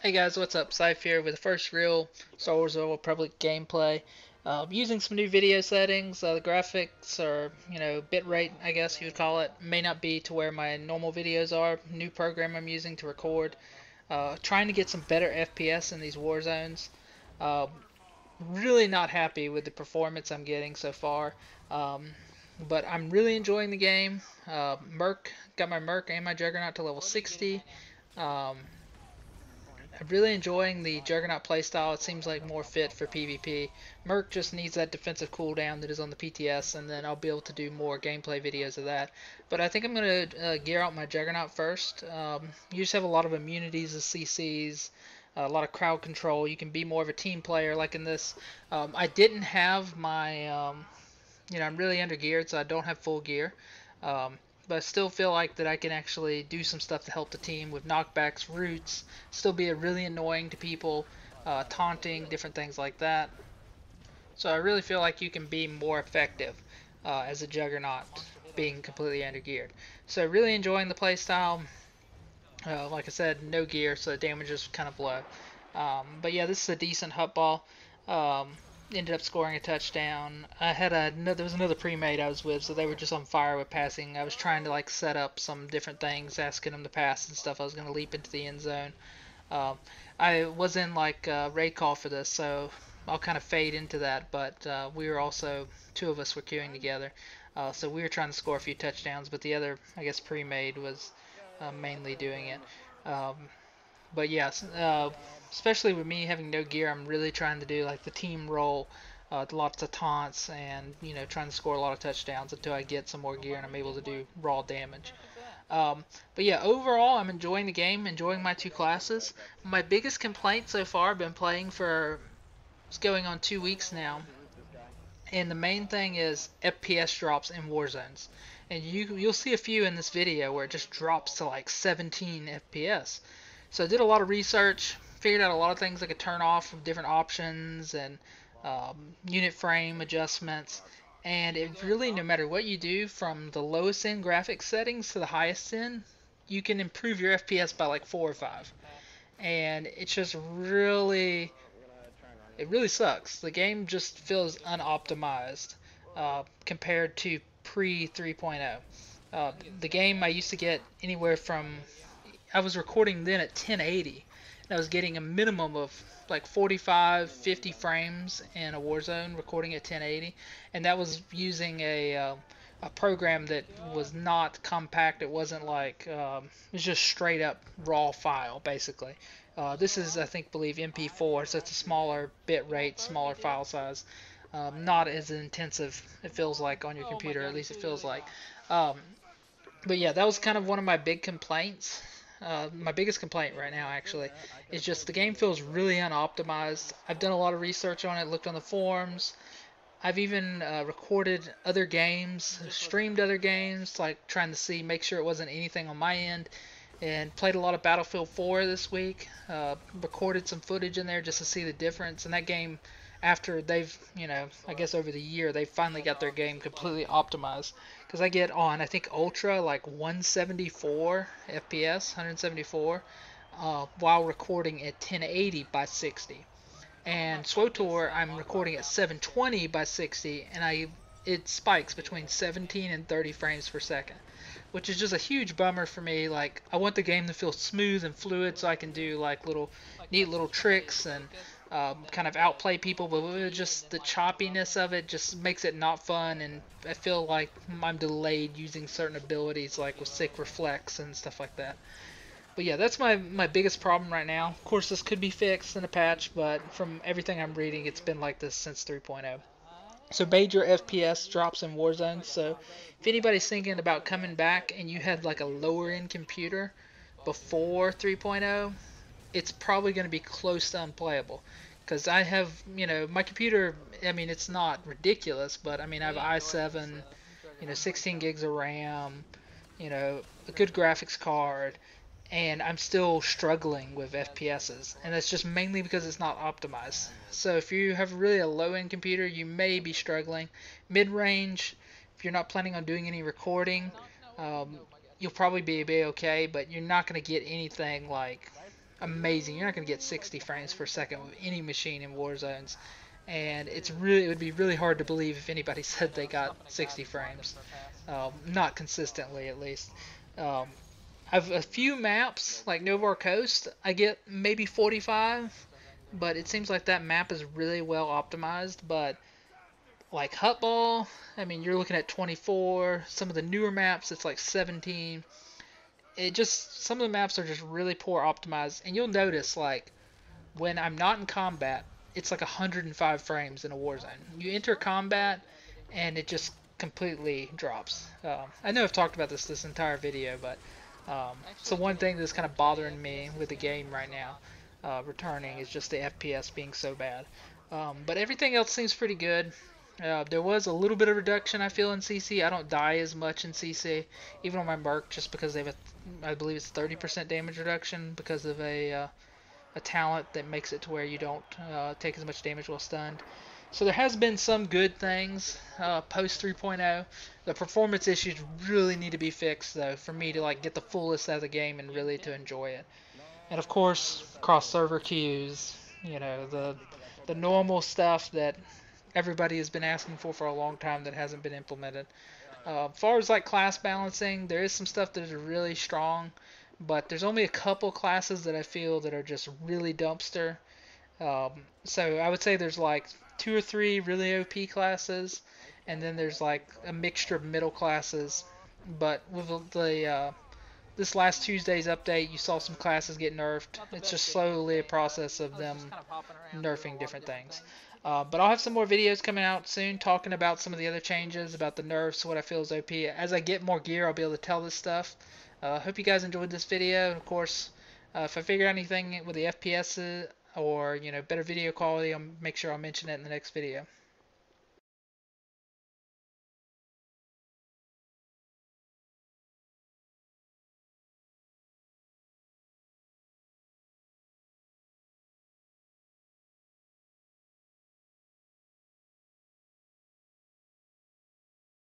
Hey guys, what's up? Scythe here with the first real Star Wars The Old Republic gameplay. Using some new video settings. The graphics or, bitrate, I guess you would call it, may not be to where my normal videos are. New program I'm using to record. Trying to get some better FPS in these war zones. Uh, really not happy with the performance I'm getting so far. Um, but I'm really enjoying the game. Got my Merc and my Juggernaut to level 60. Um, I'm really enjoying the Juggernaut playstyle. It seems like more fit for PvP. Merc just needs that defensive cooldown that is on the PTS, and then I'll be able to do more gameplay videos of that. But I think I'm going to gear out my Juggernaut first. You just have a lot of immunities as CCs, a lot of crowd control. You can be more of a team player like in this. I didn't have my, I'm really under geared, so I don't have full gear. Um, but I still feel like that I can actually do some stuff to help the team with knockbacks, roots, still be really annoying to people, taunting, different things like that. So I really feel like you can be more effective as a Juggernaut being completely under geared. So really enjoying the playstyle. Like I said, no gear, so the damage is kind of low. But yeah, this is a decent hut ball. Um, Ended up scoring a touchdown. There was another pre-made I was with, so they were just on fire with passing. I was trying to like set up some different things, asking them to pass and stuff. I was gonna leap into the end zone. Um, I was in like raid call for this, so I'll kind of fade into that. But we were also two of us were queuing together, so we were trying to score a few touchdowns. But the other, I guess, pre-made was mainly doing it. Um, but yes, especially with me having no gear, I'm really trying to do like the team role, lots of taunts, and trying to score a lot of touchdowns until I get some more gear and I'm able to do raw damage. But yeah, overall, I'm enjoying the game, enjoying my two classes. My biggest complaint so far, I've been playing for it's going on 2 weeks now, and the main thing is FPS drops in war zones. And you'll see a few in this video where it just drops to like 17 FPS. So I did a lot of research, figured out a lot of things I could turn off from different options and unit frame adjustments. And it really, no matter what you do, from the lowest end graphics settings to the highest end, you can improve your FPS by like 4 or 5. And it's just really, it really sucks. The game just feels unoptimized compared to pre 3.0. The game I used to get anywhere from I was recording then at 1080, and I was getting a minimum of like 45, 50 frames in a Warzone recording at 1080, and that was using a program that was not compact. It wasn't like it was just straight up raw file basically. This is I think believe MP4, so it's a smaller bit rate, smaller file size, not as intensive. It feels like on your computer, at least it feels like. Um, but yeah, that was kind of one of my big complaints. My biggest complaint right now, actually, is just the game feels really unoptimized. I've done a lot of research on it, looked on the forums. I've even recorded other games, streamed other games, like trying to see, make sure it wasn't anything on my end, and played a lot of Battlefield 4 this week. Recorded some footage in there just to see the difference. And that game, after they've, I guess over the year, they finally got their game completely optimized. Because I get on, I think Ultra, like 174 FPS, 174, while recording at 1080 by 60. And Swtor, I'm recording at 720 by 60, and it spikes between 17 and 30 frames per second, which is just a huge bummer for me. Like, I want the game to feel smooth and fluid so I can do like neat little tricks and kind of outplay people, but with just the choppiness of it just makes it not fun, and I feel like I'm delayed using certain abilities like with sick reflex and stuff like that. But yeah, that's my biggest problem right now. Of course, this could be fixed in a patch, but from everything I'm reading, it's been like this since 3.0. So major FPS drops in Warzone. So if anybody's thinking about coming back and you had like a lower end computer before 3.0, it's probably going to be close to unplayable. Because I have, my computer, I mean, it's not ridiculous, but I mean, I have i7, 16 gigs of RAM, a good graphics card, and I'm still struggling with FPSs, and that's just mainly because it's not optimized. So if you have really a low-end computer, you may be struggling. Mid-range, if you're not planning on doing any recording, um, you'll probably be okay, but you're not going to get anything like amazing. You're not going to get 60 frames per second with any machine in Warzones, and it would be really hard to believe if anybody said they got 60 frames, not consistently at least. Um, I've a few maps like Novar Coast, I get maybe 45, but it seems like that map is really well optimized. But like Hutball, I mean, you're looking at 24. Some of the newer maps, it's like 17. It just some of the maps are just really poor optimized, and you'll notice like when I'm not in combat, it's like 105 frames in a war zone. You enter combat, and it just completely drops. I know I've talked about this entire video, but so one thing that's kind of bothering me with the game right now, returning, is just the FPS being so bad. But everything else seems pretty good. There was a little bit of reduction I feel in CC. I don't die as much in CC, even on my Merc, just because they have I believe it's 30% damage reduction because of a talent that makes it to where you don't take as much damage while stunned. So there has been some good things post 3.0. The performance issues really need to be fixed though for me to like get the fullest out of the game and really to enjoy it. And of course, cross server queues, you know, the normal stuff that everybody has been asking for a long time that hasn't been implemented. As far as like class balancing, there is some stuff that is really strong, but there's only a couple classes that I feel that are just really dumpster. So I would say there's like 2 or 3 really OP classes, and then there's like a mixture of middle classes. But with the this last Tuesday's update, you saw some classes get nerfed. It's just slowly a process of them nerfing different things. But I'll have some more videos coming out soon talking about some of the other changes, about the nerfs, what I feel is OP. As I get more gear, I'll be able to tell this stuff. Hope you guys enjoyed this video. And of course, if I figure out anything with the FPS or better video quality, I'll make sure I'll mention it in the next video.